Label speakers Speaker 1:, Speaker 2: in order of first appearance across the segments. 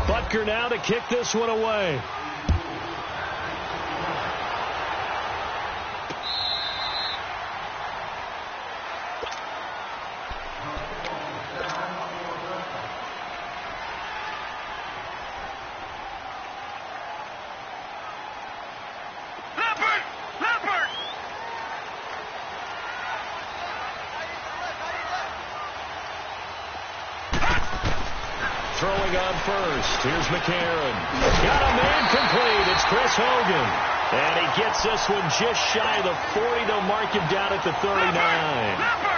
Speaker 1: Butker now to kick this one away. Throwing on first. Here's McCarron. Got him incomplete. It's Chris Hogan. And he gets this one just shy of the 40. They'll mark him down at the 39.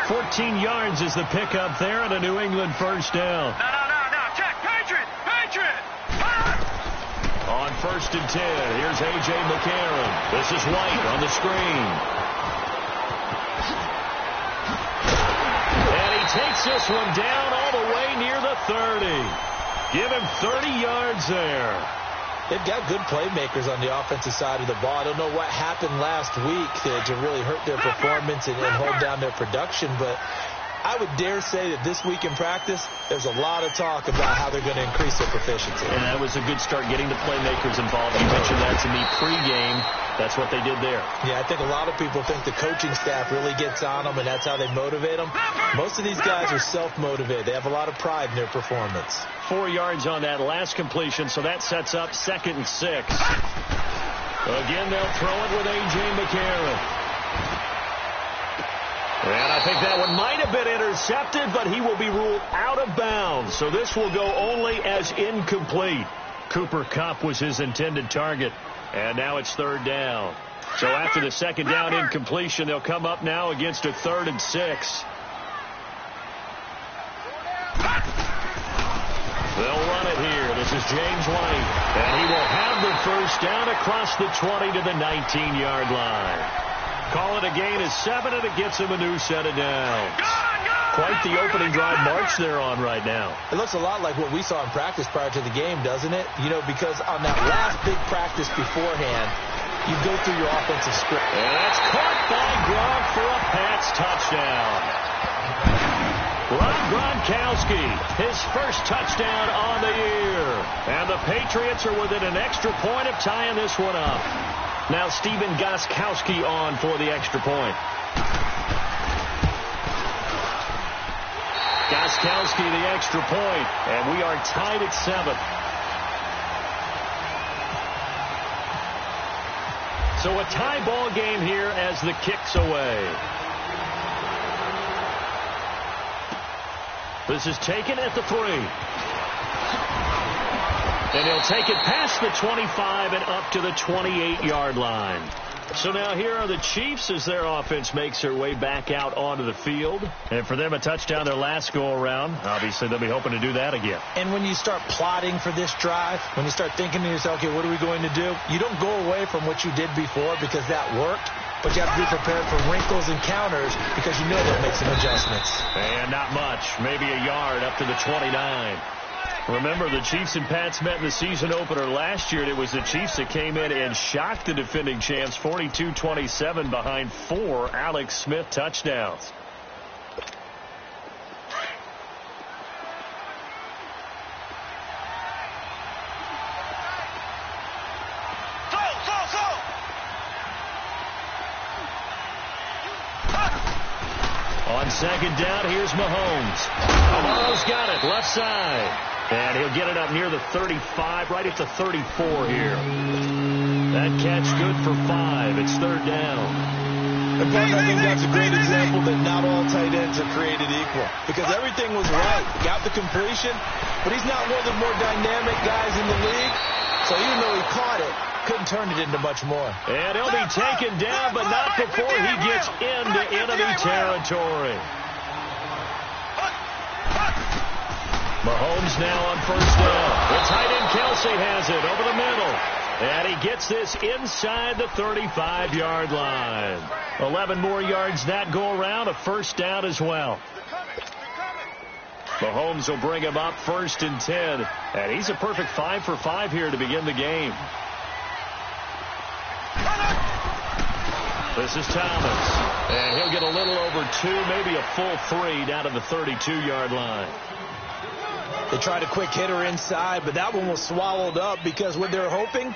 Speaker 1: 14 yards is the pickup there and a New England first down.
Speaker 2: No. Check. Patriot.
Speaker 1: On first and 10, here's A.J. McCarron. This is White on the screen. And he takes this one down all the way near the 30. Give him 30 yards there.
Speaker 3: They've got good playmakers on the offensive side of the ball. I don't know what happened last week to really hurt their performance and hold down their production, but I would dare say that this week in practice, there's a lot of talk about how they're going to increase their proficiency.
Speaker 1: And that was a good start getting the playmakers involved. You mentioned that to me pregame. That's what they did there.
Speaker 3: Yeah, I think a lot of people think the coaching staff really gets on them, and that's how they motivate them. Most of these guys are self-motivated. They have a lot of pride in their performance.
Speaker 1: 4 yards on that last completion, so that sets up 2nd and 6. Again, they'll throw it with A.J. McCarron. And I think that one might have been intercepted, but he will be ruled out of bounds. So this will go only as incomplete. Cooper Kupp was his intended target. And now it's 3rd down. So after the 2nd down incompletion, they'll come up now against a 3rd and 6. They'll run it here. This is James White. And he will have the first down across the 20 to the 19-yard line. Call it a gain of 7, and it gets him a new set of downs. Quite the opening drive march they're on right now.
Speaker 3: It looks a lot like what we saw in practice prior to the game, doesn't it? You know, because on that last big practice beforehand, you go through your offensive script.
Speaker 1: And that's caught by Gronk for a Pats touchdown. Rob Gronkowski, his first touchdown on the year. And the Patriots are within an extra point of tying this one up. Now Stephen Gostkowski on for the extra point. Gostkowski the extra point, and we are tied at 7. So a tie ball game here as the kick's away. This is taken at the 3. And he'll take it past the 25 and up to the 28-yard line. So now here are the Chiefs as their offense makes their way back out onto the field. And for them, a touchdown their last go-around. Obviously, they'll be hoping to do that again.
Speaker 3: And when you start plotting for this drive, when you start thinking to yourself, okay, what are we going to do? You don't go away from what you did before because that worked. But you have to be prepared for wrinkles and counters because you know they'll make some adjustments.
Speaker 1: And not much. Maybe a yard up to the 29. Remember, the Chiefs and Pats met in the season opener last year, and it was the Chiefs that came in and shocked the defending champs 42-27 behind 4 Alex Smith touchdowns. On 2nd down, here's Mahomes. Mahomes got it, left side. And he'll get it up near the 35, right at the 34 here. That catch good for 5. It's 3rd down.
Speaker 3: And Buck, I think that's a great example that not all tight ends are created equal. Because everything was right. Got the completion, but he's not one of the more dynamic guys in the league. So even though he caught it, couldn't turn it into much more.
Speaker 1: And he'll be taken down, but not before he gets into enemy territory. Mahomes now on 1st down. The tight end Kelsey has it over the middle. And he gets this inside the 35-yard line. 11 more yards that go around, a 1st down as well. Mahomes will bring him up 1st and 10. And he's a perfect 5 for 5 here to begin the game. This is Thomas. And he'll get a little over 2, maybe a full 3 down to the 32-yard line.
Speaker 3: They tried a quick hitter inside, but that one was swallowed up because what they're hoping,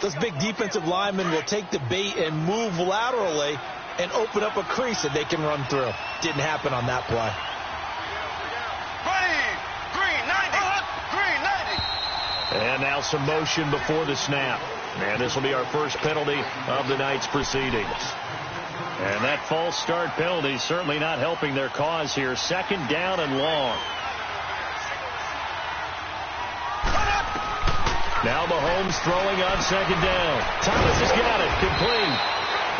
Speaker 3: those big defensive linemen will take the bait and move laterally and open up a crease that they can run through. Didn't happen on that play.
Speaker 1: And now some motion before the snap. And this will be our first penalty of the night's proceedings. And that false start penalty certainly not helping their cause here. Second down and long. Now Mahomes throwing on second down. Thomas has got it. Complete.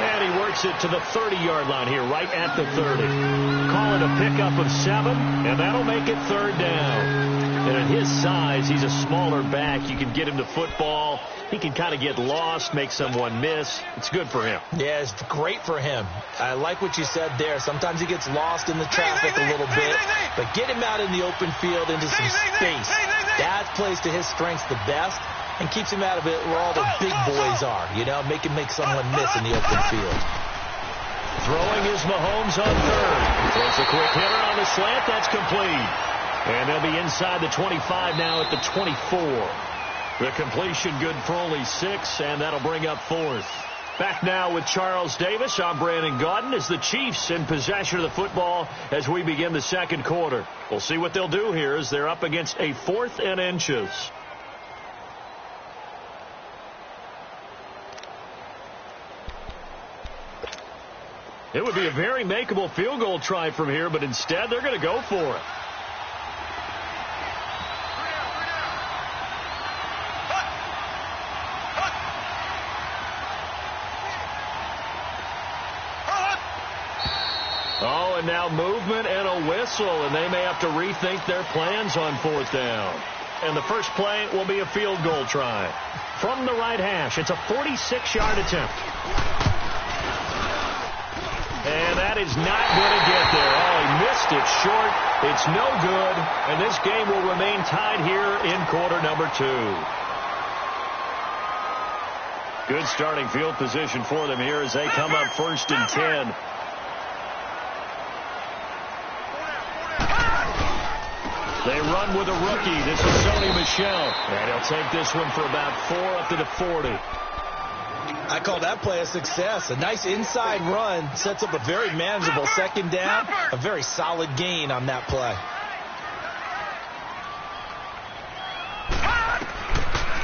Speaker 1: And he works it to the 30-yard line here, right at the 30. Call it a pickup of 7, and that'll make it third down. And at his size, he's a smaller back. You can get him to football. He can kind of get lost, make someone miss. It's good for him.
Speaker 3: Yeah, it's great for him. I like what you said there. Sometimes he gets lost in the traffic a little bit, but get him out in the open field into some space. That plays to his strengths the best and keeps him out of it where all the big boys are, you know, make someone miss in the open field.
Speaker 1: Throwing is Mahomes on third. Throws a quick hitter on the slant. That's complete. And they'll be inside the 25 now at the 24. The completion good for only 6, and that'll bring up fourth. Back now with Charles Davis. I'm Brandon Gaudin as the Chiefs in possession of the football as we begin the second quarter. We'll see what they'll do here as they're up against a 4th and inches. It would be a very makeable field goal try from here, but instead they're going to go for it. Oh, and now movement and a whistle, and they may have to rethink their plans on 4th down. And the first play will be a field goal try. From the right hash, it's a 46-yard attempt. And that is not going to get there. Oh, he missed it short. It's no good. And this game will remain tied here in quarter number 2. Good starting field position for them here as they come up 1st and 10. They run with a rookie. This is Sony Michel. And he'll take this one for about 4 up to the 40.
Speaker 3: I call that play a success. A nice inside run sets up a very manageable second down. A very solid gain on that play.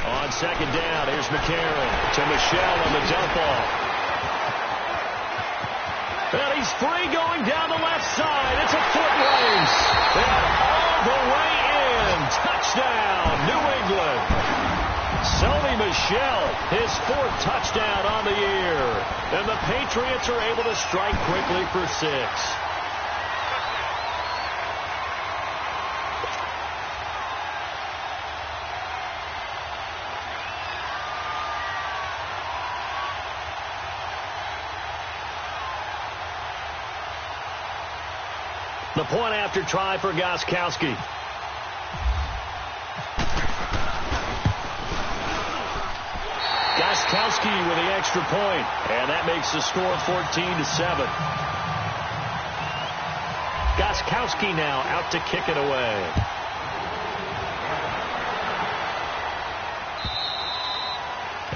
Speaker 1: On second down, here's McCarron to Michel on the dump off. And he's free going down the left side. It's a foot race. And all the way in. Touchdown, New England. Sony Michel, his 4th touchdown on the year. And the Patriots are able to strike quickly for 6. The point after try for Gostkowski. Gostkowski with the extra point, and that makes the score 14-7. Gostkowski now out to kick it away.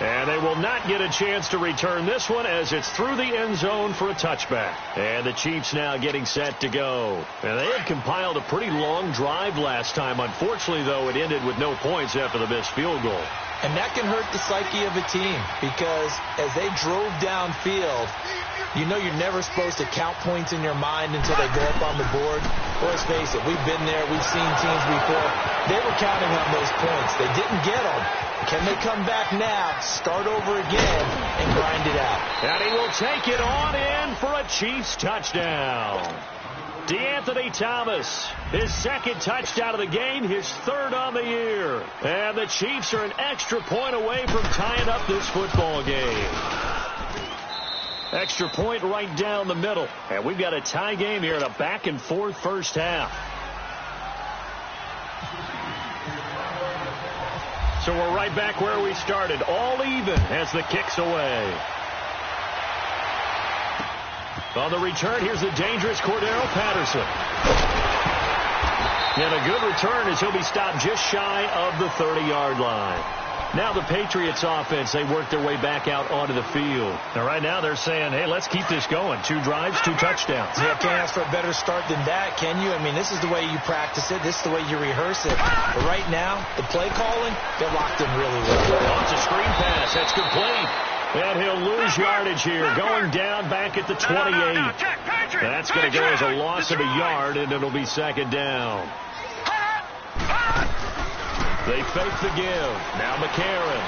Speaker 1: And they will not get a chance to return this one as it's through the end zone for a touchback. And the Chiefs now getting set to go. And they had compiled a pretty long drive last time. Unfortunately, though, it ended with no points after the missed field goal.
Speaker 3: And that can hurt the psyche of a team because as they drove downfield, you know you're never supposed to count points in your mind until they go up on the board. Let's face it, we've been there. We've seen teams before. They were counting on those points. They didn't get them. Can they come back now, start over again, and grind it out?
Speaker 1: And he will take it on in for a Chiefs touchdown. DeAnthony Thomas, his 2nd touchdown of the game, his 3rd on the year. And the Chiefs are an extra point away from tying up this football game. Extra point right down the middle. And we've got a tie game here in a back-and-forth first half. So we're right back where we started, all even as the kick's away. On the return, here's the dangerous Cordero Patterson. And a good return as he'll be stopped just shy of the 30-yard line. Now the Patriots offense, they work their way back out onto the field. And right now they're saying, hey, let's keep this going. 2 drives, 2 touchdowns.
Speaker 3: Yeah, can't ask for a better start than that, can you? I mean, this is the way you practice it. This is the way you rehearse it. But right now, the play calling, they're locked in really well.
Speaker 1: Launch a screen pass. That's complete. And he'll lose yardage here, going down back at the 28. That's going to go as a loss of a yard, and it'll be 2nd down. They fake the give. Now McCarron.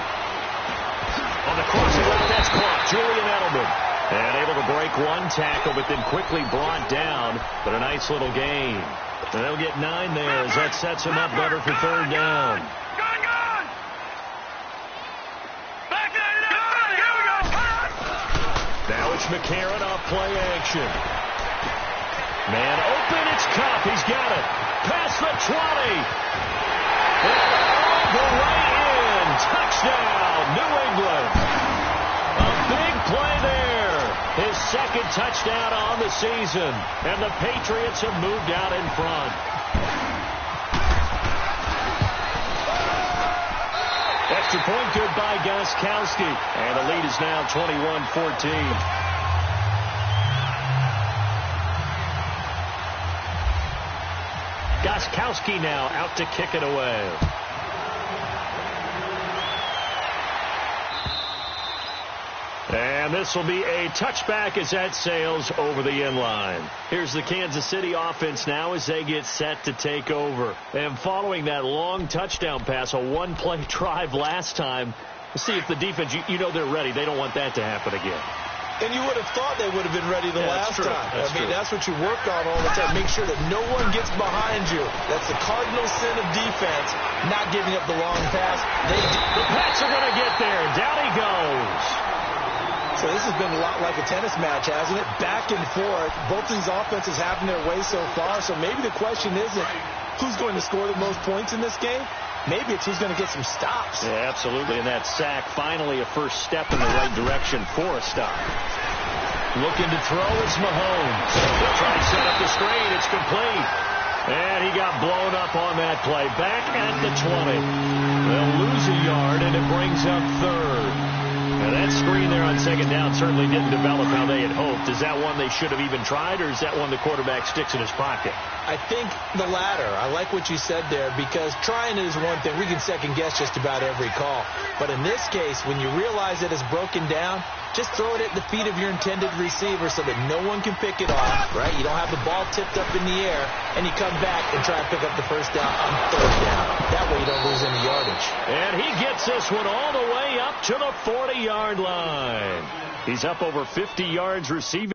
Speaker 1: On the crossing route, that's caught. Julian Edelman. And able to break 1 tackle, but then quickly brought down. But a nice little gain. And they'll get 9 there as that sets him up better for 3rd down. Now it's McCarron off play action. Man open, it's Cup. He's got it. Past the 20. And all the way in. Touchdown, New England. A big play there. His 2nd touchdown on the season. And the Patriots have moved out in front. Extra point good by Gostkowski. And the lead is now 21-14. Gostkowski now out to kick it away. And this will be a touchback as that sails over the end line. Here's the Kansas City offense now as they get set to take over. And following that long touchdown pass, a 1-play drive last time, see if the defense, you know they're ready. They don't want that to happen again.
Speaker 3: And you would have thought they would have been ready the last time. That's what you work on all the time. Make sure that no one gets behind you. That's the cardinal sin of defense, not giving up the long pass.
Speaker 1: The Pats are going to get there. Down he goes.
Speaker 3: So this has been a lot like a tennis match, hasn't it? Back and forth. Both these offenses having their way so far. So maybe the question isn't who's going to score the most points in this game. Maybe it's who's going to get some stops.
Speaker 1: Yeah, absolutely. And that sack, finally a first step in the right direction for a stop. Looking to throw, it's Mahomes. They'll try to set up the screen. It's complete. And he got blown up on that play. Back at the 20. They'll lose a yard, and it brings up 3rd. Now that screen there on 2nd down certainly didn't develop how they had hoped. Is that one they should have even tried, or is that one the quarterback sticks in his pocket?
Speaker 3: I think the latter. I like what you said there, because trying is one thing. We can second-guess just about every call. But in this case, when you realize that it's broken down, just throw it at the feet of your intended receiver so that no one can pick it off, right? You don't have the ball tipped up in the air, and you come back and try to pick up the first down on 3rd down. That way you don't lose any yardage.
Speaker 1: And he gets this one all the way up to the 40-yard line. He's up over 50 yards receiving.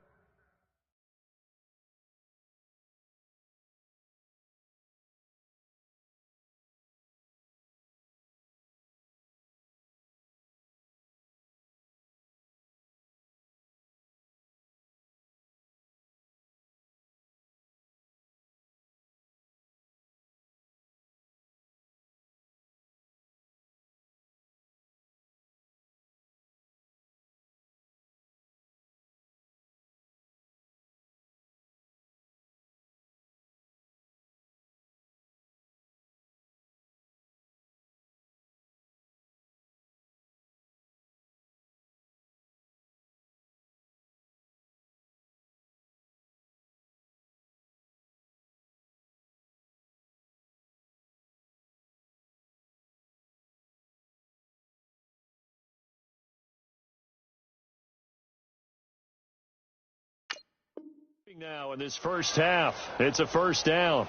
Speaker 1: Now in this first half, it's a first down.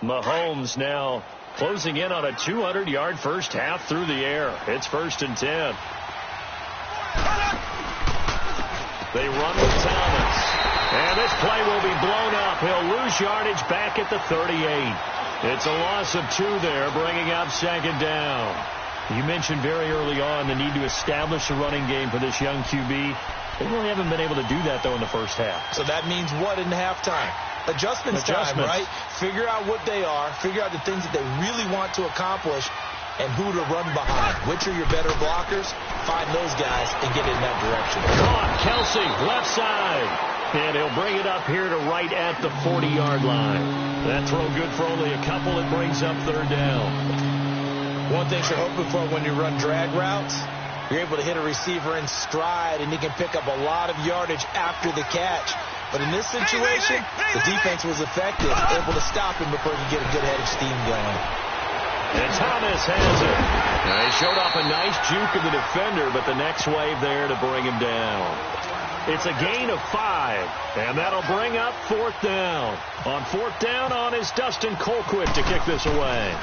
Speaker 1: Mahomes now closing in on a 200-yard first half through the air. It's 1st and 10. They run with Thomas. And this play will be blown up. He'll lose yardage back at the 38. It's a loss of 2 there, bringing up 2nd down. You mentioned very early on the need to establish a running game for this young QB. They really haven't been able to do that, though, in the first half.
Speaker 3: So that means what in halftime? Adjustments time, right? Figure out what they are. Figure out the things that they really want to accomplish. and who to run behind. Which are your better blockers? Find those guys and get in that direction.
Speaker 1: Caught, Kelsey, left side. And he'll bring it up here to right at the 40-yard line. That throw good for only a couple. It brings up third down.
Speaker 3: One thing you're hoping for when you run drag routes, you're able to hit a receiver in stride, and he can pick up a lot of yardage after the catch. But in this situation, the defense was effective, able to stop him before he could get a good head of steam going.
Speaker 1: And Thomas has it. Now, he showed off a nice juke of the defender, but the next wave there to bring him down. It's a gain of 5, and that'll bring up fourth down. On fourth down is Dustin Colquitt to kick this away.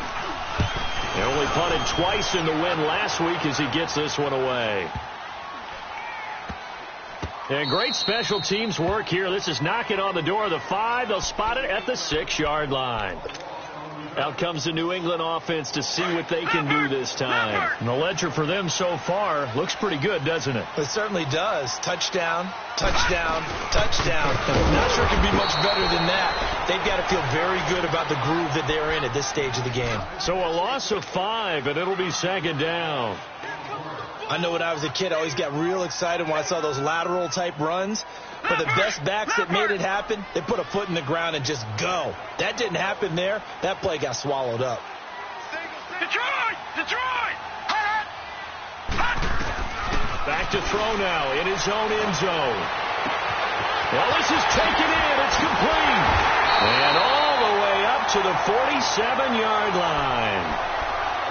Speaker 1: He only punted twice in the win last week as he gets this one away. And great special teams work here. This is knocking on the door of the 5. They'll spot it at the 6-yard line. Out comes the New England offense to see what they can do this time. And the ledger for them so far looks pretty good, doesn't it?
Speaker 3: It certainly does. Touchdown, touchdown, touchdown. I'm not sure it can be much better than that. They've got to feel very good about the groove that they're in at this stage of the game.
Speaker 1: So a loss of 5, and it'll be second down.
Speaker 3: I know when I was a kid, I always got real excited when I saw those lateral-type runs. But the best backs that made it happen, they put a foot in the ground and just go. That didn't happen there. That play got swallowed up.
Speaker 2: Detroit! Detroit!
Speaker 1: Back to throw now in his own end zone. Well, this is taken in. It's complete. And all the way up to the 47-yard line.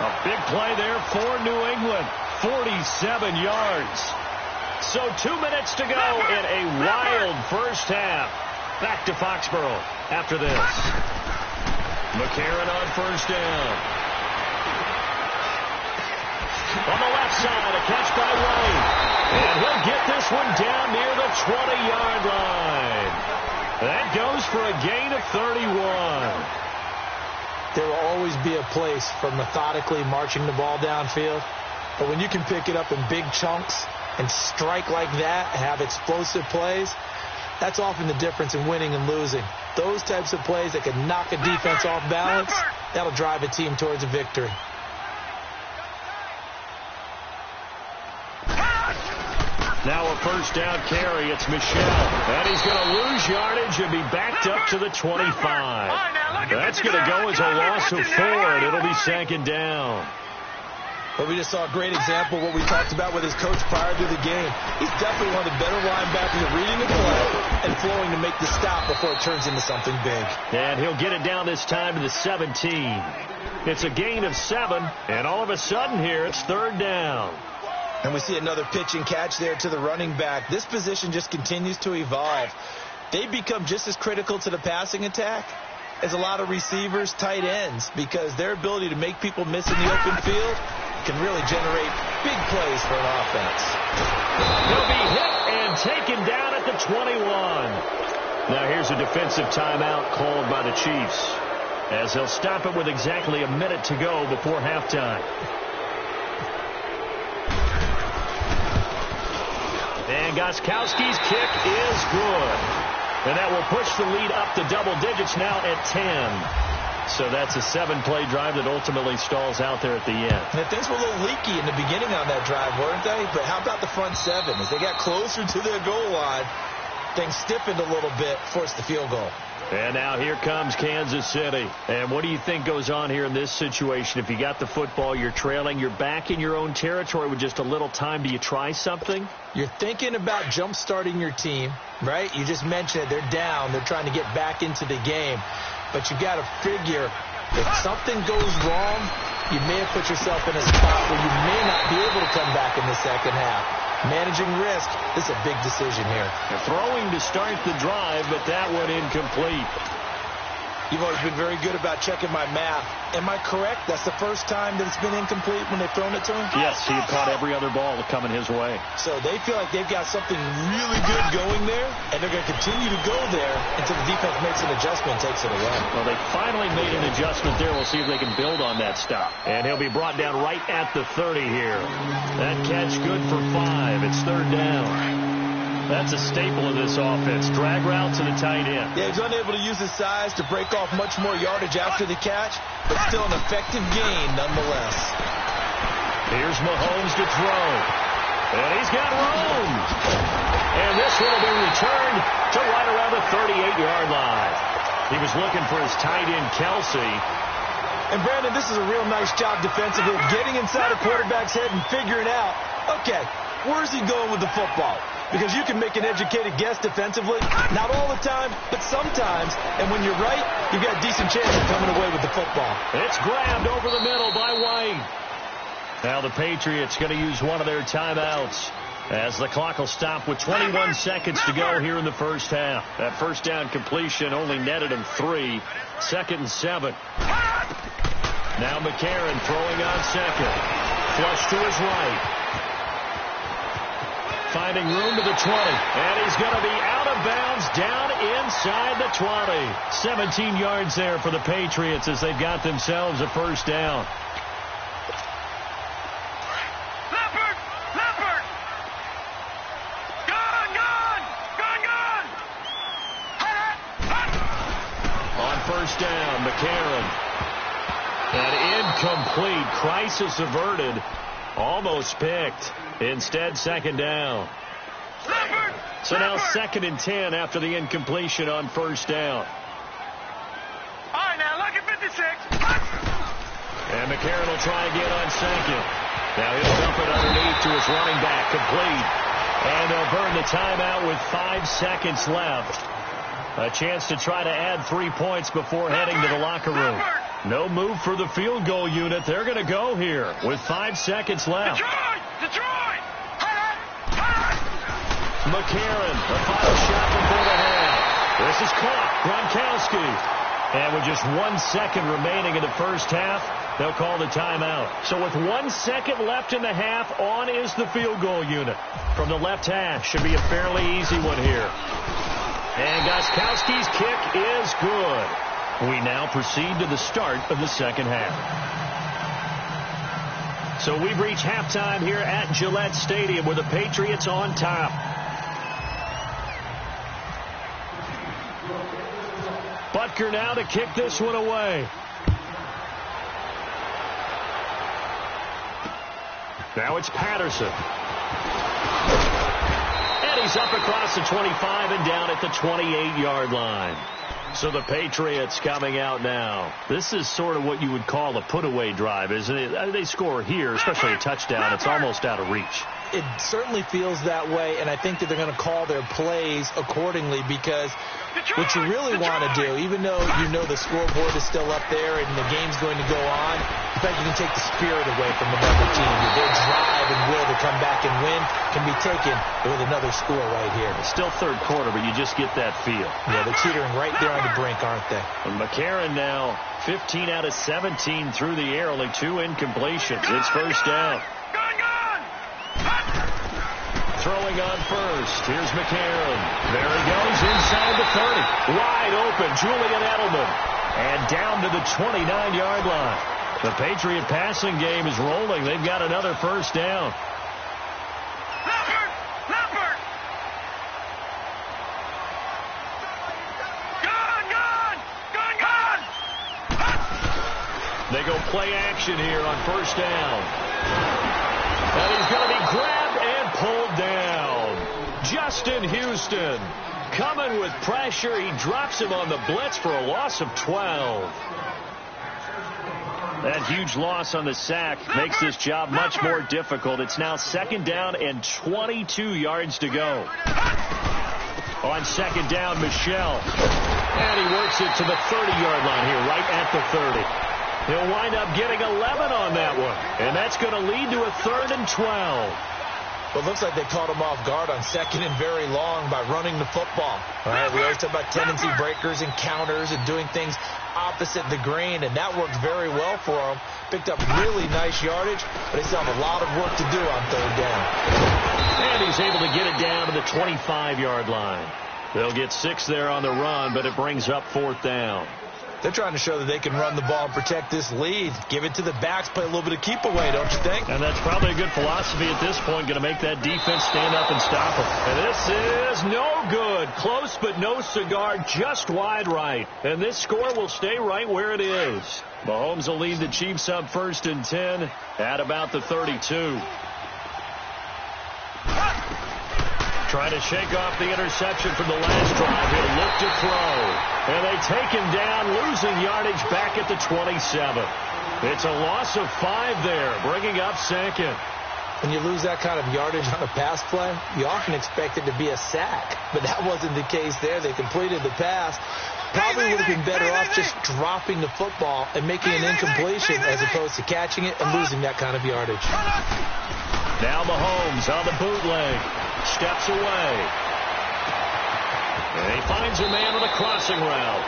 Speaker 1: A big play there for New England. 47 yards. So 2 minutes to go in a wild first half. Back to Foxborough after this. McCarron on first down. On the left side, a catch by White. And he'll get this one down near the 20-yard line. That goes for a gain of 31.
Speaker 3: There will always be a place for methodically marching the ball downfield. But when you can pick it up in big chunks and strike like that, have explosive plays, that's often the difference in winning and losing. Those types of plays that can knock a defense off balance, that'll drive a team towards a victory.
Speaker 1: Now a first down carry. It's Michel. And he's going to lose yardage and be backed up to the 25. That's going to go as a loss of 4, and it'll be second down.
Speaker 3: But we just saw a great example of what we talked about with his coach prior to the game. He's definitely one of the better linebackers at reading the play and flowing to make the stop before it turns into something big.
Speaker 1: And he'll get it down this time to the 17. It's a gain of 7, and all of a sudden here it's third down.
Speaker 3: And we see another pitch and catch there to the running back. This position just continues to evolve. They become just as critical to the passing attack as a lot of receivers, tight ends, because their ability to make people miss in the open field can really generate big plays for an offense.
Speaker 1: He'll be hit and taken down at the 21. Now here's a defensive timeout called by the Chiefs, as they'll stop it with exactly a minute to go before halftime. And Gostkowski's kick is good. And that will push the lead up to double digits now at 10. So that's a 7-play drive that ultimately stalls out there at the end.
Speaker 3: And things were a little leaky in the beginning on that drive, weren't they? But how about the front 7? As they got closer to their goal line, things stiffened a little bit, forced the field goal.
Speaker 1: And now here comes Kansas City. And what do you think goes on here in this situation? If you got the football, you're trailing, you're back in your own territory with just a little time. Do you try something?
Speaker 3: You're thinking about jump-starting your team, right? You just mentioned it. They're down. They're trying to get back into the game. But you got to figure, if something goes wrong, you may have put yourself in a spot where you may not be able to come back in the second half. Managing risk, this is a big decision here.
Speaker 1: They're throwing to start the drive, but that one incomplete.
Speaker 3: You've always been very good about checking my math. Am I correct? That's the first time that it's been incomplete when they've thrown it to him?
Speaker 1: Yes, he had caught every other ball coming his way.
Speaker 3: So they feel like they've got something really good going there, and they're going to continue to go there until the defense makes an adjustment and takes it away.
Speaker 1: Well, they finally made an adjustment there. We'll see if they can build on that stop. And he'll be brought down right at the 30 here. That catch good for 5. It's third down. That's a staple of this offense. Drag route to the tight end.
Speaker 3: Yeah, he's unable to use his size to break off much more yardage after the catch, but still an effective gain nonetheless.
Speaker 1: Here's Mahomes to throw. And he's got room. And this one will be returned to right around the 38-yard line. He was looking for his tight end, Kelsey.
Speaker 3: And, Brandon, this is a real nice job defensively, getting inside a quarterback's head and figuring out, okay, where's he going with the football? Because you can make an educated guess defensively, not all the time, but sometimes. And when you're right, you've got a decent chance of coming away with the football.
Speaker 1: It's grabbed over the middle by White. Now the Patriots going to use one of their timeouts as the clock will stop with 21 seconds to go here in the first half. That first down completion only netted him 3. 2nd and 7. Now McCarron throwing on second. Flush to his right. Finding room to the 20. And he's going to be out of bounds down inside the 20. 17 yards there for the Patriots as they've got themselves a first down. First down, McCarron. An incomplete. Crisis averted. Almost picked. Instead, 2nd down. So now 2nd and 10 after the incompletion on first down.
Speaker 2: All right, now look at 56.
Speaker 1: And McCarron will try again on second. Now he'll dump it underneath to his running back. Complete. And they'll burn the timeout with 5 seconds left. A chance to try to add 3 points before heading to the locker room. No move for the field goal unit. They're going to go here with 5 seconds left.
Speaker 2: Detroit!
Speaker 1: McCarron, the final shot before the half. This is caught. Gronkowski. And with just 1 second remaining in the first half, they'll call the timeout. So with 1 second left in the half, on is the field goal unit. From the left hash, should be a fairly easy one here. And Gronkowski's kick is good. We now proceed to the start of the second half. So we've reached halftime here at Gillette Stadium with the Patriots on top. Butker now to kick this one away. Now it's Patterson. And he's up across the 25 and down at the 28-yard line. So the Patriots coming out now. This is sort of what you would call a put-away drive, isn't it? They score here, especially a touchdown. It's almost out of reach.
Speaker 3: It certainly feels that way, and I think that they're going to call their plays accordingly because what you really want to do, even though you know the scoreboard is still up there and the game's going to go on, in fact, you can take the spirit away from another team. Their drive and will to come back and win can be taken with another score right here.
Speaker 1: It's still third quarter, but you just get that feel.
Speaker 3: Yeah, they're teetering right there on the brink, aren't they?
Speaker 1: And McCarron now 15 out of 17 through the air, only 2 incompletions. It's first down. Throwing on first. Here's McCarron. There he goes inside the 30. Wide open, Julian Edelman. And down to the 29-yard line. The Patriot passing game is rolling. They've got another first down. They go play action here on first down. And he's going to be grabbed and pulled down. Justin Houston coming with pressure. He drops him on the blitz for a loss of 12. That huge loss on the sack makes this job much more difficult. It's now second down and 22 yards to go. On second down, Michel. And he works it to the 30-yard line here, right at the 30. He'll wind up getting 11 on that one. And that's going to lead to a 3rd and 12.
Speaker 3: Well, it looks like they caught him off guard on second and very long by running the football. All right, we always talk about tendency breakers and counters and doing things opposite the grain, and that worked very well for him. Picked up really nice yardage, but they still have a lot of work to do on third down.
Speaker 1: And he's able to get it down to the 25-yard line. They'll get 6 there on the run, but it brings up 4th down.
Speaker 3: They're trying to show that they can run the ball and protect this lead. Give it to the backs, play a little bit of keep away, don't you think?
Speaker 1: And that's probably a good philosophy at this point, going to make that defense stand up and stop them. And this is no good. Close but no cigar, just wide right. And this score will stay right where it is. Mahomes will lead the Chiefs up 1st and 10 at about the 32. Trying to shake off the interception from the last drive. He'll look to throw. And they take him down, losing yardage back at the 27. It's a loss of 5 there, bringing up 2nd.
Speaker 3: When you lose that kind of yardage on a pass play, you often expect it to be a sack. But that wasn't the case there. They completed the pass. Probably would have been better off just dropping the football and making an incompletion as opposed to catching it and losing that kind of yardage.
Speaker 1: Now Mahomes on the bootleg. Steps away. And he finds a man on a crossing route.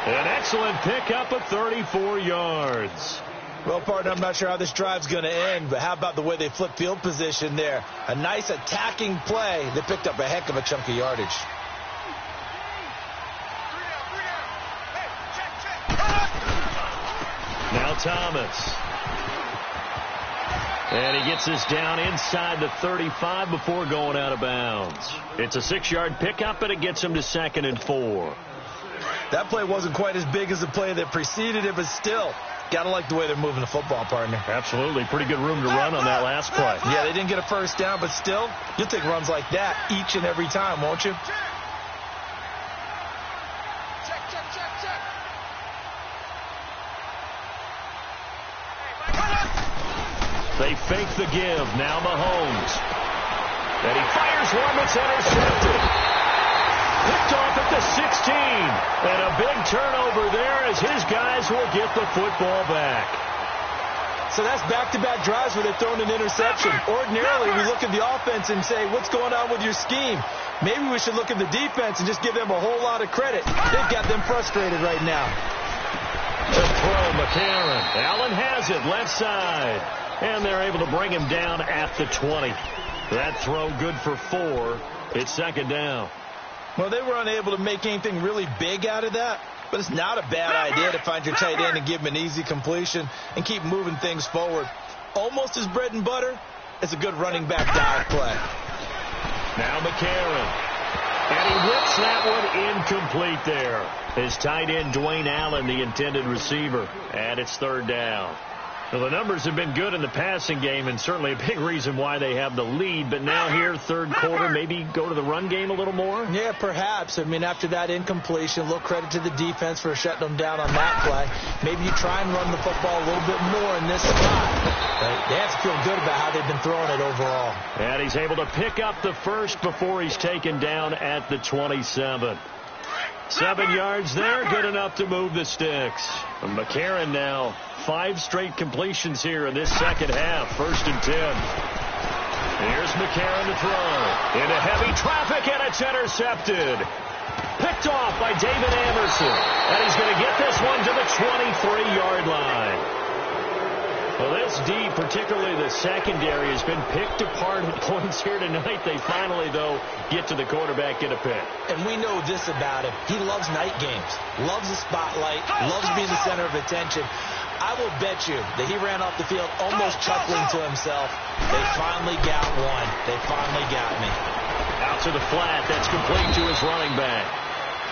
Speaker 1: An excellent pickup of 34 yards.
Speaker 3: Well, partner, I'm not sure how this drive's going to end, but how about the way they flip field position there? A nice attacking play that picked up a heck of a chunk of yardage.
Speaker 1: Now Thomas. And he gets this down inside the 35 before going out of bounds. It's a 6-yard pickup, and it gets him to 2nd and 4.
Speaker 3: That play wasn't quite as big as the play that preceded it, but still, got to like the way they're moving the football, partner.
Speaker 1: Absolutely. Pretty good room to run on that last play.
Speaker 3: Yeah, they didn't get a first down, but still, you'll take runs like that each and every time, won't you?
Speaker 1: They fake the give. Now Mahomes. And he fires one that's intercepted. Picked off at the 16. And a big turnover there as his guys will get the football back.
Speaker 3: So that's back-to-back drives where they're throwing an interception. Ordinarily, we look at the offense and say, what's going on with your scheme? Maybe we should look at the defense and just give them a whole lot of credit. They've got them frustrated right now.
Speaker 1: To throw, McCarron. Allen has it, left side. And they're able to bring him down at the 20. That throw good for 4. It's 2nd down.
Speaker 3: Well, they were unable to make anything really big out of that, but it's not a bad idea to find your tight end and give him an easy completion and keep moving things forward. Almost as bread and butter as a good running back dive play.
Speaker 1: Now McCarron. And he whips that one incomplete there. His tight end, Dwayne Allen, the intended receiver. And it's 3rd down. Well, the numbers have been good in the passing game, and certainly a big reason why they have the lead. But now here, 3rd quarter, maybe go to the run game a little more?
Speaker 3: Yeah, perhaps. I mean, after that incompletion, a little credit to the defense for shutting them down on that play. Maybe you try and run the football a little bit more in this spot. But they have to feel good about how they've been throwing it overall.
Speaker 1: And he's able to pick up the first before he's taken down at the 27. 7 yards there, good enough to move the sticks. And McCarron now, 5 straight completions here in this second half, 1st and 10. Here's McCarron to throw. Into heavy traffic, and it's intercepted. Picked off by David Anderson. And he's going to get this one to the 23-yard line. Well, this D, particularly the secondary, has been picked apart at points here tonight. They finally, though, get to the quarterback, get a pick.
Speaker 3: And we know this about him. He loves night games, loves the spotlight, loves being the center of attention. I will bet you that he ran off the field almost chuckling to himself. They finally got one. They finally got me.
Speaker 1: Out to the flat. That's complete to his running back.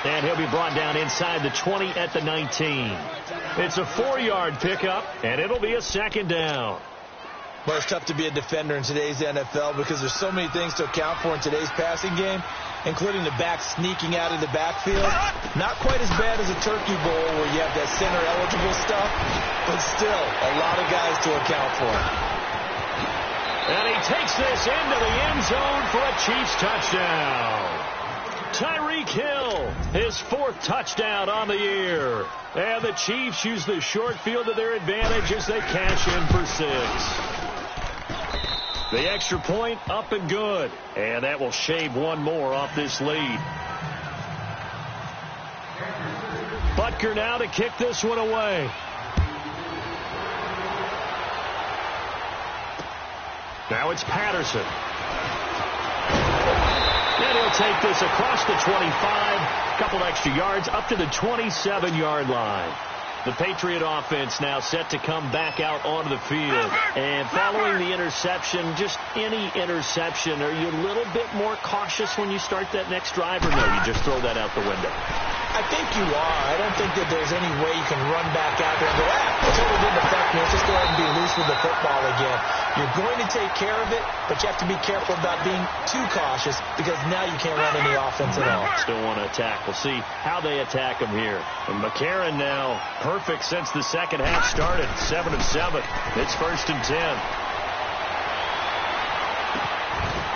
Speaker 1: And he'll be brought down inside the 20 at the 19. It's a 4-yard pickup, and it'll be a 2nd down.
Speaker 3: Well, it's tough to be a defender in today's NFL because there's so many things to account for in today's passing game, including the back sneaking out of the backfield. Not quite as bad as a turkey bowl where you have that center-eligible stuff, but still a lot of guys to account for.
Speaker 1: And he takes this into the end zone for a Chiefs touchdown. Tyreek Hill, his 4th touchdown on the year. And the Chiefs use the short field to their advantage as they cash in for 6. The extra point up and good. And that will shave one more off this lead. Butker now to kick this one away. Now it's Patterson. And he'll take this across the 25, a couple extra yards, up to the 27-yard line. The Patriot offense now set to come back out onto the field. And following the interception, just any interception, are you a little bit more cautious when you start that next drive, or no, you just throw that out the window?
Speaker 3: I think you are. I don't think that there's any way you can run back out there and go, total didn't affect me. Let's just go ahead and be loose with the football again. You're going to take care of it, but you have to be careful about being too cautious because now you can't run any offense at all.
Speaker 1: Still want to attack. We'll see how they attack him here. And McCarron now perfect since the second half started. 7 of 7. It's 1st and 10.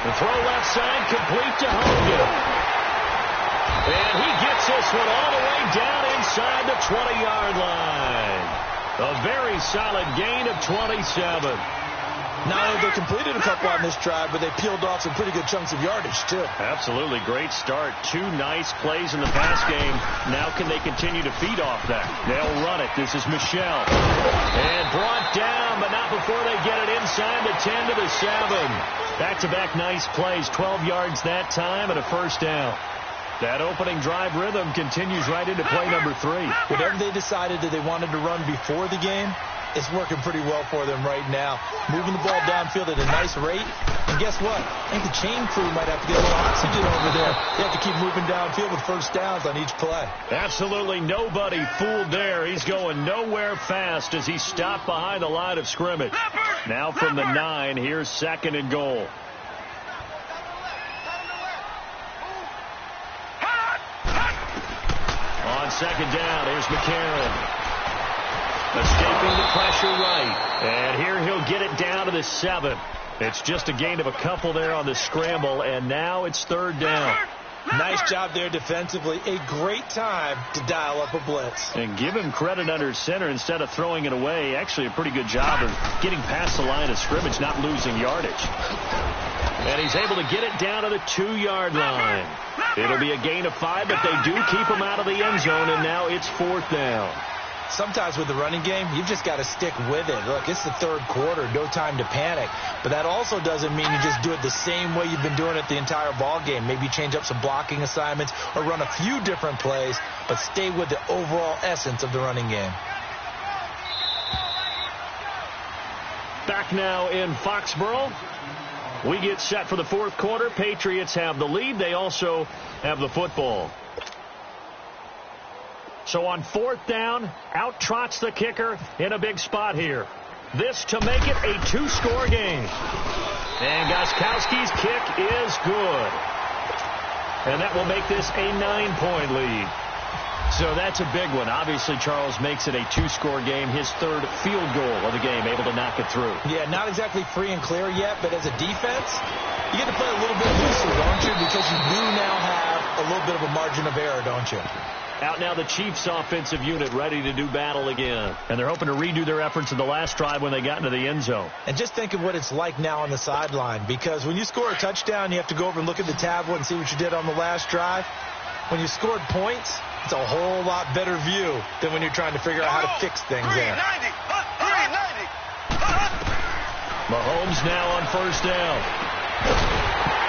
Speaker 1: The throw left side complete to Hogan. And he gets this one all the way down inside the 20-yard line. A very solid gain of 27.
Speaker 3: Now, they completed a couple on this drive, but they peeled off some pretty good chunks of yardage, too.
Speaker 1: Absolutely. Great start. 2 nice plays in the pass game. Now can they continue to feed off that? They'll run it. This is Michelle. And brought down, but not before they get it inside the 10 to the 7. Back-to-back nice plays. 12 yards that time and a 1st down. That opening drive rhythm continues right into play number 3.
Speaker 3: Whatever they decided that they wanted to run before the game, it's working pretty well for them right now. Moving the ball downfield at a nice rate. And guess what? I think the chain crew might have to get a little oxygen over there. They have to keep moving downfield with 1st downs on each play.
Speaker 1: Absolutely nobody fooled there. He's going nowhere fast as he stopped behind the line of scrimmage. Now from the 9, here's 2nd and goal. On 2nd down, here's McCarron. Escaping the pressure right. And here he'll get it down to the 7. It's just a gain of a couple there on the scramble, and now it's 3rd down.
Speaker 3: Nice job there defensively. A great time to dial up a blitz.
Speaker 1: And give him credit under center instead of throwing it away. Actually a pretty good job of getting past the line of scrimmage, not losing yardage. And he's able to get it down to the 2-yard line. It'll be a gain of 5, but they do keep him out of the end zone, and now it's 4th down.
Speaker 3: Sometimes with the running game, you've just got to stick with it. Look, it's the 3rd quarter, no time to panic. But that also doesn't mean you just do it the same way you've been doing it the entire ball game. Maybe change up some blocking assignments or run a few different plays, but stay with the overall essence of the running game.
Speaker 1: Back now in Foxborough. We get set for the 4th quarter. Patriots have the lead. They also have the football. So on 4th down, out trots the kicker in a big spot here. This to make it a 2-score game. And Gostkowski's kick is good. And that will make this a 9-point lead. So that's a big one. Obviously, Charles makes it a 2-score game. His 3rd field goal of the game, able to knock it through.
Speaker 3: Yeah, not exactly free and clear yet, but as a defense, you get to play a little bit looser, don't you? Because you do now have a little bit of a margin of error, don't you?
Speaker 1: Out now the Chiefs offensive unit ready to do battle again. And they're hoping to redo their efforts in the last drive when they got into the end zone.
Speaker 3: And just think of what it's like now on the sideline. Because when you score a touchdown, you have to go over and look at the tablet and see what you did on the last drive. When you scored points, it's a whole lot better view than when you're trying to figure out how to fix things there.
Speaker 1: Mahomes now on 1st down.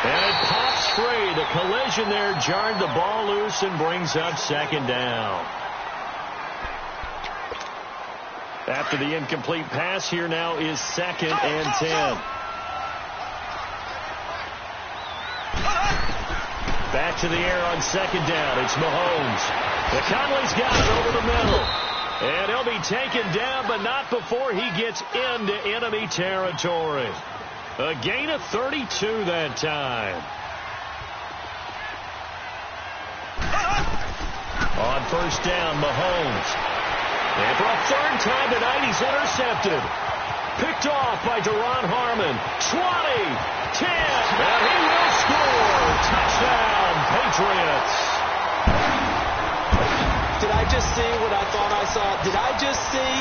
Speaker 1: And it pops free. The collision there jarred the ball loose and brings up 2nd down. After the incomplete pass, here now is 2nd and 10. Back to the air on 2nd down. It's Mahomes. Conley's got it over the middle. And he'll be taken down, but not before he gets into enemy territory. A gain of 32 that time. On 1st down, Mahomes. And for a 3rd time tonight, he's intercepted. Picked off by Deron Harmon. 20, 10, and he will score. Touchdown, Patriots.
Speaker 3: Did I just see what I thought I saw? Did I just see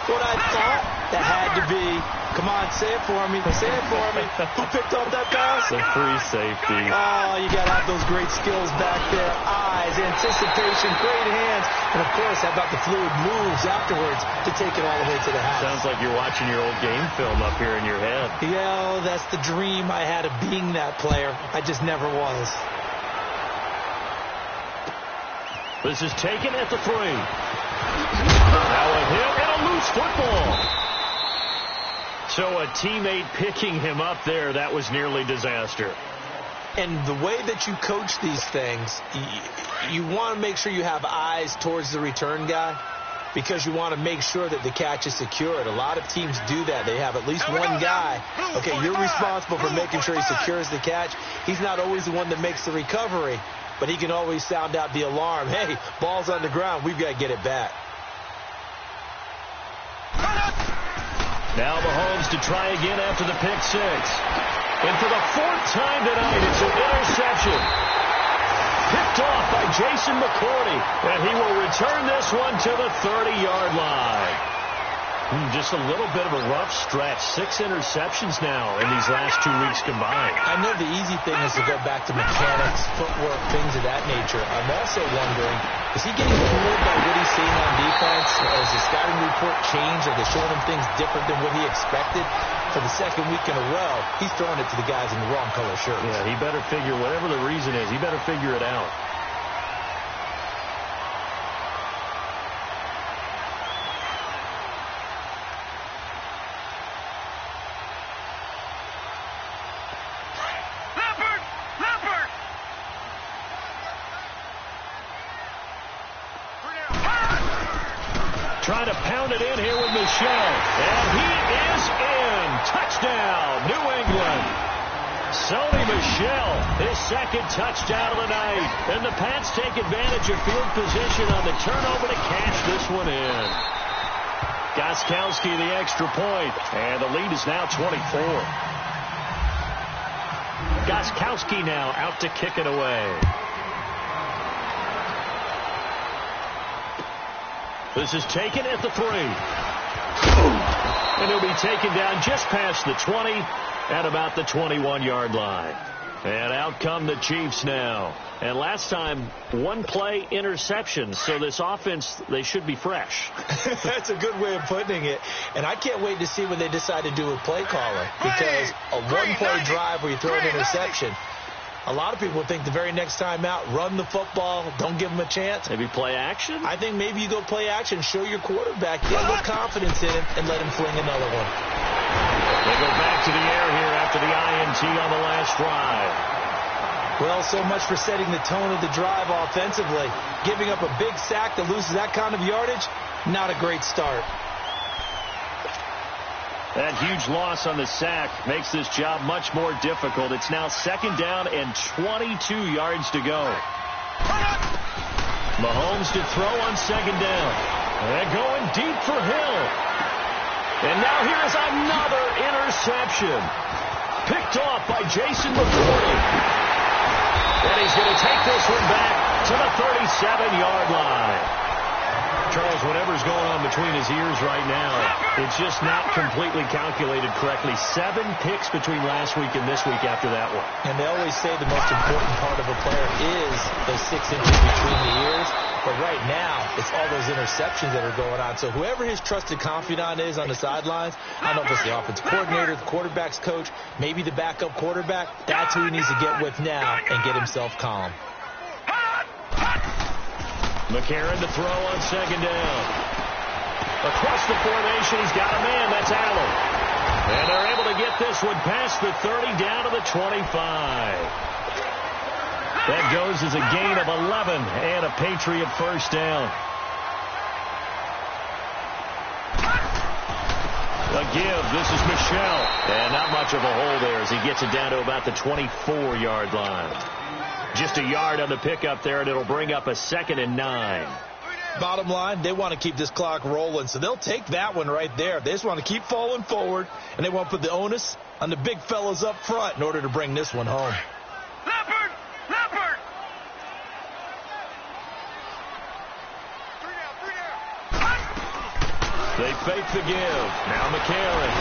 Speaker 3: what I thought? That had to be. Come on, say it for me. Say it for me. Who picked up that pass?
Speaker 1: The free safety.
Speaker 3: Oh, you got to have those great skills back there. Eyes, anticipation, great hands. And, of course, how about the fluid moves afterwards to take it all the way to the house?
Speaker 1: Sounds like you're watching your old game film up here in your head.
Speaker 3: Yeah, that's the dream I had of being that player. I just never was.
Speaker 1: This is taken at the 3. Now hit and a loose football. So a teammate picking him up there, that was nearly disaster.
Speaker 3: And the way that you coach these things, you want to make sure you have eyes towards the return guy because you want to make sure that the catch is secured. A lot of teams do that. They have at least one guy. Okay, you're responsible for making sure he secures the catch. He's not always the one that makes the recovery, but he can always sound out the alarm. Hey, ball's on the ground. We've got to get it back.
Speaker 1: Now Mahomes to try again after the pick six. And for the fourth time tonight, it's an interception. Picked off by Jason McCourty. And he will return this one to the 30-yard line. Just a little bit of a rough stretch. 6 interceptions now in these last 2 weeks combined.
Speaker 3: I know the easy thing is to go back to mechanics, footwork, things of that nature. I'm also wondering, is he getting fooled by what he's seeing on defense? Has the scouting report changed? Are they showing him things different than what he expected? For the second week in a row, he's throwing it to the guys in the wrong color shirts.
Speaker 1: Yeah, he better figure, whatever the reason is, he better figure it out. Trying to pound it in here with Michel. And he is in. Touchdown, New England. Sony Michel, his second touchdown of the night. And the Pats take advantage of field position on the turnover to cash this one in. Gostkowski the extra point. And the lead is now 24. Gostkowski now out to kick it away. This is taken at the 3. And he'll be taken down just past the 20 at about the 21-yard line. And out come the Chiefs now. And last time, one play interception. So this offense, they should be fresh.
Speaker 3: That's a good way of putting it. And I can't wait to see what they decide to do with play caller. Because a one-play drive where you throw an interception, a lot of people think the very next time out, run the football, don't give them a chance.
Speaker 1: Maybe play action?
Speaker 3: I think maybe you go play action, show your quarterback, get a little confidence in him, and let him fling another one.
Speaker 1: They go back to the air here after the INT on the last drive.
Speaker 3: Well, so much for setting the tone of the drive offensively. Giving up a big sack that loses that kind of yardage, not a great start.
Speaker 1: That huge loss on the sack makes this job much more difficult. It's now second down and 22 yards to go. Mahomes to throw on second down. And going deep for Hill. And now here's another interception. Picked off by Jason McCourty. And he's going to take this one back to the 37-yard line. Charles, whatever's going on between his ears right now, it's just not completely calculated correctly. 7 picks between last week and this week after that one.
Speaker 3: And they always say the most important part of a player is those 6 inches between the ears. But right now, it's all those interceptions that are going on. So whoever his trusted confidant is on the sidelines, I don't know if it's the offensive coordinator, the quarterback's coach, maybe the backup quarterback, that's who he needs to get with now and get himself calm.
Speaker 1: McCarron to throw on second down. Across the formation, he's got a man. That's Allen. And they're able to get this one past the 30 down to the 25. That goes as a gain of 11 and a Patriot first down. A give. This is Michel. And not much of a hole there as he gets it down to about the 24-yard line. Just a yard on the pickup there, and it'll bring up a 2nd and 9.
Speaker 3: Bottom line, they want to keep this clock rolling, so they'll take that one right there. They just want to keep falling forward, and they want to put the onus on the big fellas up front in order to bring this one home.
Speaker 2: Leopard! Leopard!
Speaker 1: They fake the give. Now McCarron.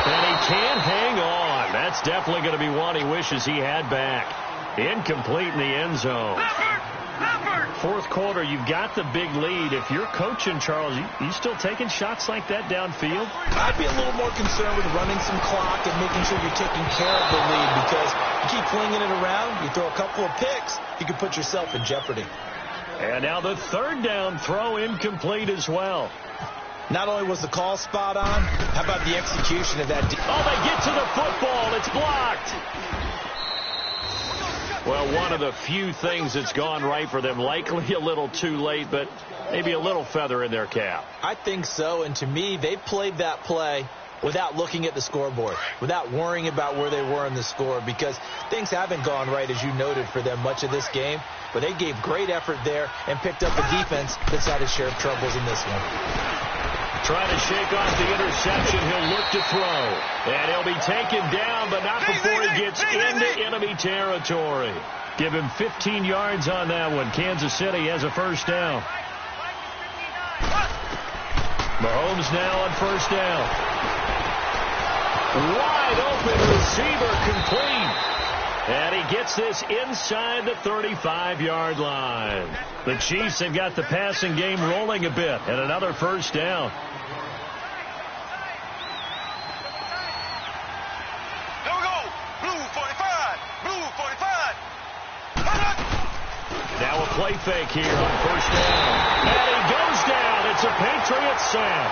Speaker 1: And he can't hang on. That's definitely going to be one he wishes he had back. Incomplete in the end zone. Fourth quarter, you've got the big lead. If you're coaching, Charles, you still taking shots like that downfield?
Speaker 3: I'd be a little more concerned with running some clock and making sure you're taking care of the lead, because you keep flinging it around, you throw a couple of picks, you can put yourself in jeopardy.
Speaker 1: And now the third down throw incomplete as well.
Speaker 3: Not only was the call spot on, how about the execution of that?
Speaker 1: Oh, they get to the football. It's blocked. Well, one of the few things that's gone right for them. Likely a little too late, but maybe a little feather in their cap.
Speaker 3: I think so, and to me, they played that play without looking at the scoreboard, without worrying about where they were in the score, because things haven't gone right, as you noted, for them much of this game. But they gave great effort there and picked up a defense that's had its share of troubles in this one.
Speaker 1: Trying to shake off the interception. He'll look to throw. And he'll be taken down, but not before he gets into enemy territory. Give him 15 yards on that one. Kansas City has a first down. Mahomes now on first down. Wide open receiver complete. And he gets this inside the 35-yard line. The Chiefs have got the passing game rolling a bit. And another first down.
Speaker 2: Here we go. Blue 45. Blue 45.
Speaker 1: Now a play fake here on first down. And he goes down. It's a Patriots sack.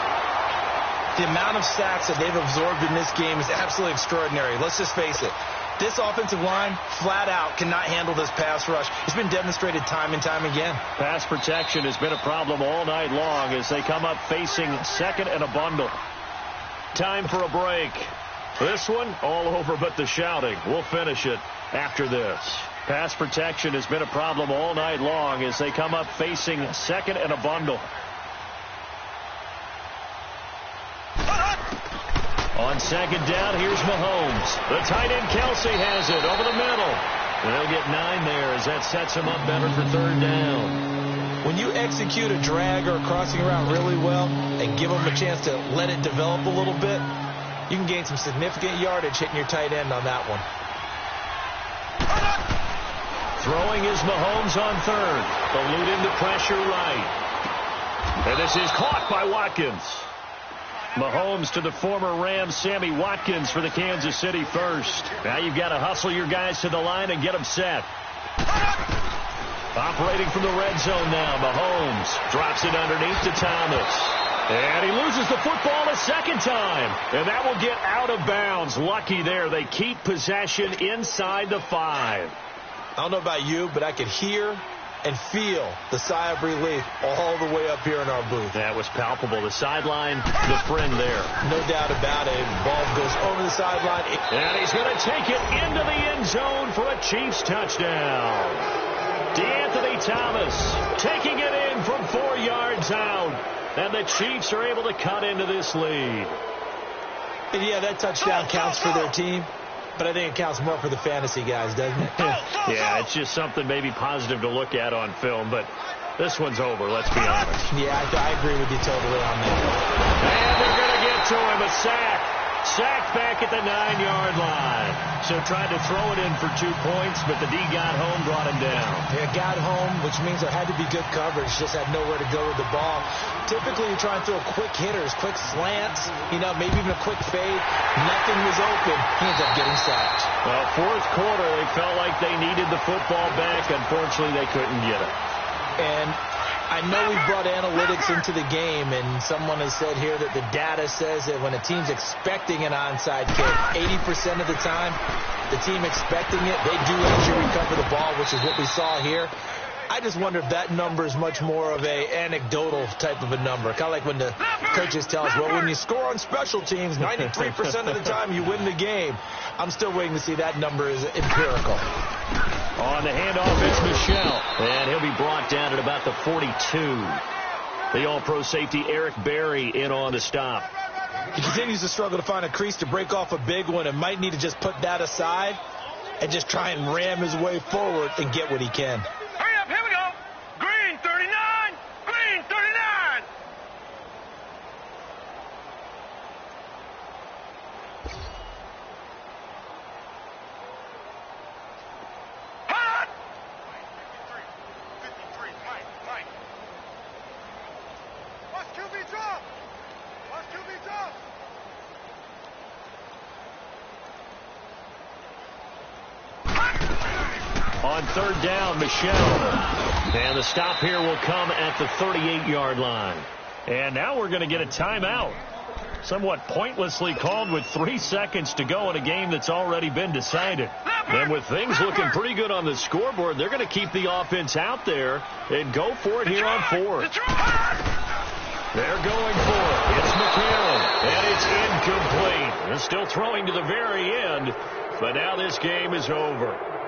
Speaker 3: The amount of sacks that they've absorbed in this game is absolutely extraordinary. Let's just face it. This offensive line, flat out, cannot handle this pass rush. It's been demonstrated time and time again.
Speaker 1: Pass protection has been a problem all night long as they come up facing second and a bundle. Time for a break. This one, all over but the shouting. We'll finish it after this. Pass protection has been a problem all night long as they come up facing second and a bundle. On second down, here's Mahomes. The tight end, Kelsey, has it over the middle. And they'll get 9 there as that sets him up better for third down.
Speaker 3: When you execute a drag or a crossing route really well and give them a chance to let it develop a little bit, you can gain some significant yardage hitting your tight end on that one.
Speaker 1: Throwing is Mahomes on third. Elude into pressure right. And this is caught by Watkins. Mahomes to the former Rams, Sammy Watkins, for the Kansas City first. Now you've got to hustle your guys to the line and get them set. Operating from the red zone now, Mahomes drops it underneath to Thomas. And he loses the football a second time. And that will get out of bounds. Lucky there. They keep possession inside the 5.
Speaker 3: I don't know about you, but I could hear and feel the sigh of relief all the way up here in our booth.
Speaker 1: That was palpable. The sideline, the friend there.
Speaker 3: No doubt about it. Ball goes over the sideline.
Speaker 1: And he's going to take it into the end zone for a Chiefs touchdown. DeAnthony Thomas taking it in from 4 yards out. And the Chiefs are able to cut into this lead.
Speaker 3: And yeah, that touchdown counts for their team. But I think it counts more for the fantasy guys, doesn't it?
Speaker 1: Yeah, it's just something maybe positive to look at on film, but this one's over, let's be honest.
Speaker 3: Yeah, I agree with you totally on that.
Speaker 1: And they're going to get to him, a sack. Sacked back at the 9-yard line. So tried to throw it in for 2 points, but the D got home, brought him down.
Speaker 3: Yeah, got home, which means there had to be good coverage. Just had nowhere to go with the ball. Typically, you try and throw quick hitters, quick slants, maybe even a quick fade. Nothing was open. He ends up getting sacked.
Speaker 1: Well, fourth quarter, they felt like they needed the football back. Unfortunately, they couldn't get it.
Speaker 3: And I know we brought analytics into the game, and someone has said here that the data says that when a team's expecting an onside kick, 80% of the time, the team expecting it, they do actually recover the ball, which is what we saw here. I just wonder if that number is much more of a anecdotal type of a number. Kind of like when the coaches tell us, well, when you score on special teams, 93% of the time you win the game. I'm still waiting to see that number is empirical.
Speaker 1: On the handoff, it's Michel. And he'll be brought down at about the 42. The all-pro safety Eric Berry in on the stop.
Speaker 3: He continues to struggle to find a crease to break off a big one and might need to just put that aside and just try and ram his way forward and get what he can.
Speaker 2: Hurry up, here we go. Green 39. Green 39. Hot. 53. Mike. Watch QB drop. Watch QB drop.
Speaker 1: on third down, Michelle. And the stop here will come at the 38-yard line. And now we're going to get a timeout. Somewhat pointlessly called with 3 seconds to go in a game that's already been decided. And with things looking pretty good on the scoreboard, they're going to keep the offense out there and go for it here on fourth. They're going for it. It's McCarron, and it's incomplete. They're still throwing to the very end, but now this game is over.